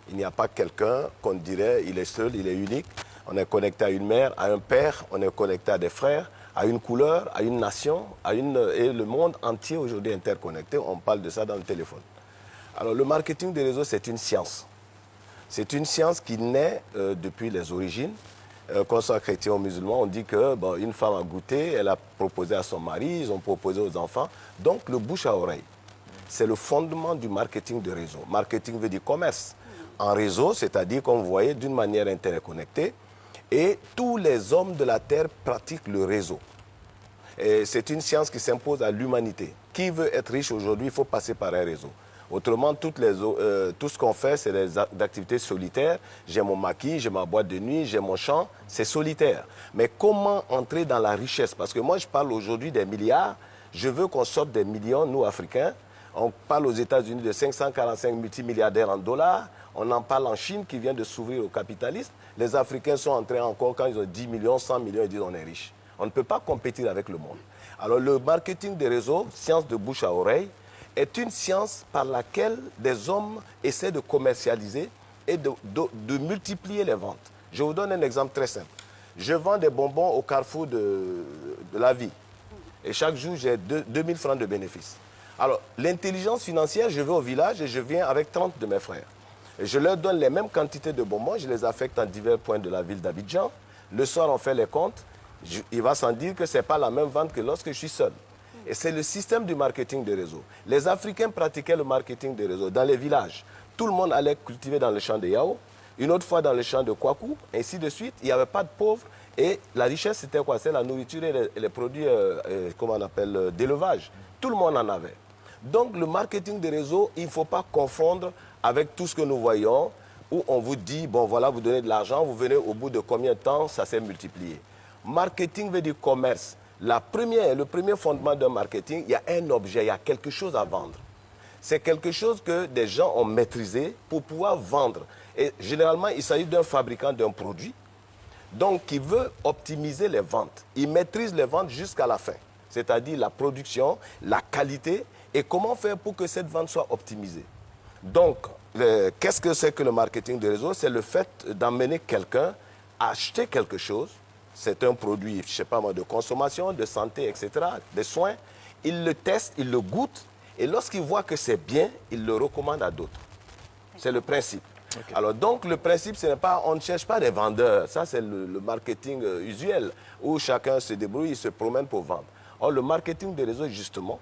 Il n'y a pas quelqu'un qu'on dirait il est seul, il est unique. On est connecté à une mère, à un père, on est connecté à des frères, à une couleur, à une nation, et le monde entier aujourd'hui interconnecté. On parle de ça dans le téléphone. Alors le marketing des réseaux, c'est une science. C'est une science qui naît depuis les origines. Qu'on soit chrétien ou musulman, on dit que une femme a goûté, elle a proposé à son mari, ils ont proposé aux enfants. Donc le bouche à oreille, c'est le fondement du marketing de réseau. Marketing veut dire commerce. En réseau, c'est-à-dire qu'on voyait d'une manière interconnectée, et tous les hommes de la terre pratiquent le réseau. C'est une science qui s'impose à l'humanité. Qui veut être riche aujourd'hui, il faut passer par un réseau. Autrement, tout ce qu'on fait, c'est des activités solitaires. J'ai mon maquis, j'ai ma boîte de nuit, j'ai mon champ, c'est solitaire. Mais comment entrer dans la richesse? Parce que moi, je parle aujourd'hui des milliards. Je veux qu'on sorte des millions, nous, Africains. On parle aux États-Unis de 545 multimilliardaires en dollars. On en parle en Chine qui vient de s'ouvrir aux capitalistes. Les Africains sont entrés encore, quand ils ont 10 millions, 100 millions, ils disent on est riche. On ne peut pas compétir avec le monde. Alors le marketing des réseaux, science de bouche à oreille, est une science par laquelle des hommes essaient de commercialiser et de multiplier les ventes. Je vous donne un exemple très simple. Je vends des bonbons au carrefour de la vie. Et chaque jour, j'ai 2000 francs de bénéfices. Alors, l'intelligence financière, je vais au village et je viens avec 30 de mes frères. Et je leur donne les mêmes quantités de bonbons, je les affecte dans divers points de la ville d'Abidjan. Le soir, on fait les comptes. Il va sans dire que ce n'est pas la même vente que lorsque je suis seul. Et c'est le système du marketing des réseaux. Les Africains pratiquaient le marketing des réseaux dans les villages. Tout le monde allait cultiver dans le champ de Yao, une autre fois dans le champ de Kwaku, ainsi de suite. Il n'y avait pas de pauvres. Et la richesse, c'était quoi? C'est la nourriture et les produits, comment on appelle, d'élevage. Tout le monde en avait. Donc le marketing des réseaux, il ne faut pas confondre avec tout ce que nous voyons, où on vous dit, bon voilà, vous donnez de l'argent, vous venez au bout de combien de temps, ça s'est multiplié. Marketing veut dire commerce. Le premier fondement d'un marketing, il y a un objet, il y a quelque chose à vendre. C'est quelque chose que des gens ont maîtrisé pour pouvoir vendre. Et généralement, il s'agit d'un fabricant d'un produit, donc qui veut optimiser les ventes. Il maîtrise les ventes jusqu'à la fin, c'est-à-dire la production, la qualité, et comment faire pour que cette vente soit optimisée. Donc, qu'est-ce que c'est que le marketing de réseau? C'est le fait d'emmener quelqu'un à acheter quelque chose. C'est un produit, je ne sais pas moi, de consommation, de santé, etc., des soins. Il le teste, il le goûte, et lorsqu'il voit que c'est bien, il le recommande à d'autres. C'est le principe. Okay. Alors donc, le principe, ce n'est pas, on ne cherche pas des vendeurs. Ça, c'est le marketing usuel, où chacun se débrouille, il se promène pour vendre. Or, le marketing des réseaux, justement,